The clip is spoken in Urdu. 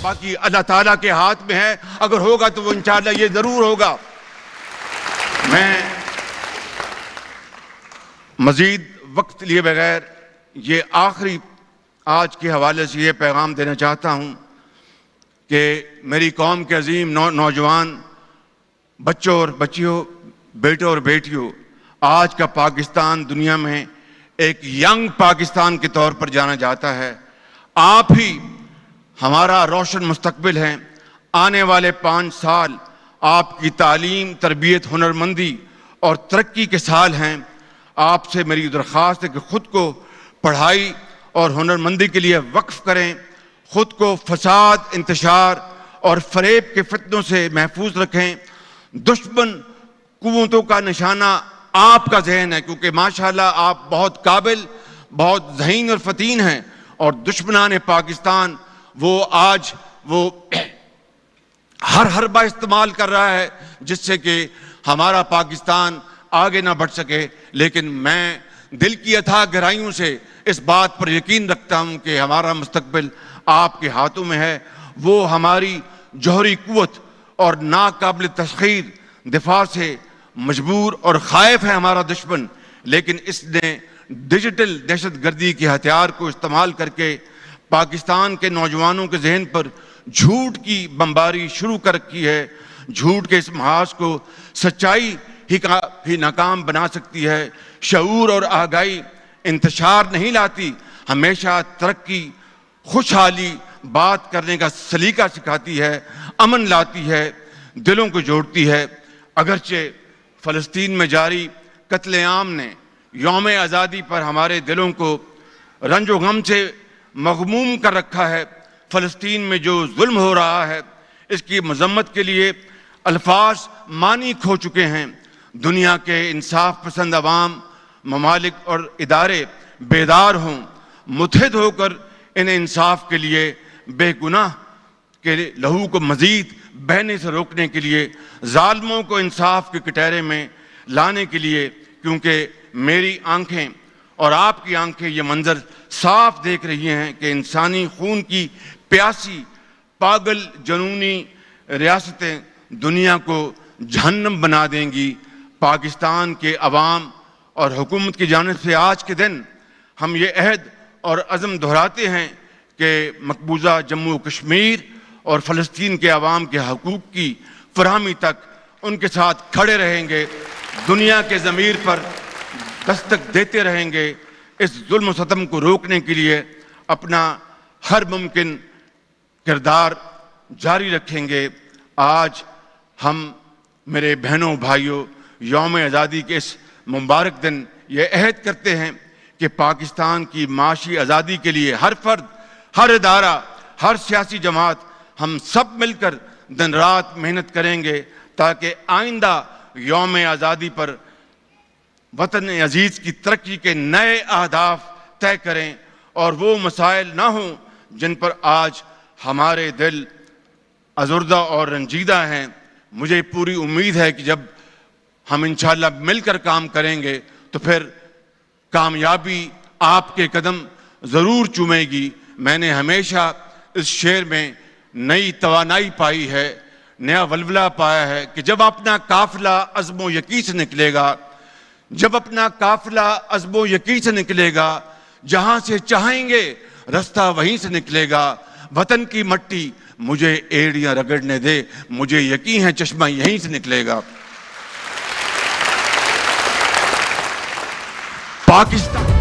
باقی اللہ تعالیٰ کے ہاتھ میں ہے، اگر ہوگا تو وہ انشاءاللہ یہ ضرور ہوگا۔ میں مزید وقت لیے بغیر یہ آخری آج کے حوالے سے یہ پیغام دینا چاہتا ہوں کہ میری قوم کے عظیم نوجوان بچوں اور بچیوں، بیٹوں اور بیٹیوں، آج کا پاکستان دنیا میں ایک ینگ پاکستان کے طور پر جانا جاتا ہے۔ آپ ہی ہمارا روشن مستقبل ہیں۔ آنے والے 5 سال آپ کی تعلیم، تربیت، ہنرمندی اور ترقی کے سال ہیں۔ آپ سے میری درخواست ہے کہ خود کو پڑھائی اور ہنرمندی کے لیے وقف کریں، خود کو فساد، انتشار اور فریب کے فتنوں سے محفوظ رکھیں۔ دشمن قوتوں کا نشانہ آپ کا ذہن ہے، کیونکہ ماشاءاللہ آپ بہت قابل، بہت ذہین اور فتین ہیں، اور دشمنان پاکستان وہ آج ہر حربہ استعمال کر رہا ہے جس سے کہ ہمارا پاکستان آگے نہ بڑھ سکے۔ لیکن میں دل کی اتھاہ گہرائیوں سے اس بات پر یقین رکھتا ہوں کہ ہمارا مستقبل آپ کے ہاتھوں میں ہے۔ وہ ہماری جوہری قوت اور ناقابل تسخیر دفاع سے مجبور اور خائف ہے ہمارا دشمن، لیکن اس نے ڈیجیٹل دہشت گردی کے ہتھیار کو استعمال کر کے پاکستان کے نوجوانوں کے ذہن پر جھوٹ کی بمباری شروع کر رکھی ہے۔ جھوٹ کے اس محاذ کو سچائی ہی ناکام بنا سکتی ہے۔ شعور اور آگاہی انتشار نہیں لاتی، ہمیشہ ترقی، خوشحالی، بات کرنے کا سلیقہ سکھاتی ہے، امن لاتی ہے، دلوں کو جوڑتی ہے۔ اگرچہ فلسطین میں جاری قتل عام نے یوم آزادی پر ہمارے دلوں کو رنج و غم سے مغموم کر رکھا ہے، فلسطین میں جو ظلم ہو رہا ہے اس کی مذمت کے لیے الفاظ معنی کھو چکے ہیں۔ دنیا کے انصاف پسند عوام، ممالک اور ادارے بیدار ہوں، متحد ہو کر انہیں انصاف کے لیے، بے گناہ کے لہو کو مزید بہنے سے روکنے کے لیے، ظالموں کو انصاف کے کٹہرے میں لانے کے لیے، کیونکہ میری آنکھیں اور آپ کی آنکھیں یہ منظر صاف دیکھ رہی ہیں کہ انسانی خون کی پیاسی پاگل جنونی ریاستیں دنیا کو جہنم بنا دیں گی۔ پاکستان کے عوام اور حکومت کی جانب سے آج کے دن ہم یہ عہد اور عزم دہراتے ہیں کہ مقبوضہ جموں کشمیر اور فلسطین کے عوام کے حقوق کی فراہمی تک ان کے ساتھ کھڑے رہیں گے، دنیا کے ضمیر پر دستک دیتے رہیں گے، اس ظلم و ستم کو روکنے کے لیے اپنا ہر ممکن کردار جاری رکھیں گے۔ آج ہم میرے بہنوں بھائیوں یوم آزادی کے اس مبارک دن یہ عہد کرتے ہیں کہ پاکستان کی معاشی آزادی کے لیے ہر فرد، ہر ادارہ، ہر سیاسی جماعت، ہم سب مل کر دن رات محنت کریں گے تاکہ آئندہ یوم آزادی پر وطن عزیز کی ترقی کے نئے اہداف طے کریں اور وہ مسائل نہ ہوں جن پر آج ہمارے دل ازردہ اور رنجیدہ ہیں۔ مجھے پوری امید ہے کہ جب ہم انشاءاللہ مل کر کام کریں گے تو پھر کامیابی آپ کے قدم ضرور چومے گی۔ میں نے ہمیشہ اس شعر میں نئی توانائی پائی ہے، نیا ولولہ پایا ہے کہ جب اپنا قافلہ عزم و یقین سے نکلے گا، جب اپنا قافلہ عزم و یقین سے نکلے گا، جہاں سے چاہیں گے رستہ وہیں سے نکلے گا۔ وطن کی مٹی مجھے ایڑیاں رگڑنے دے، مجھے یقین ہے چشمہ یہیں سے نکلے گا۔ پاکستان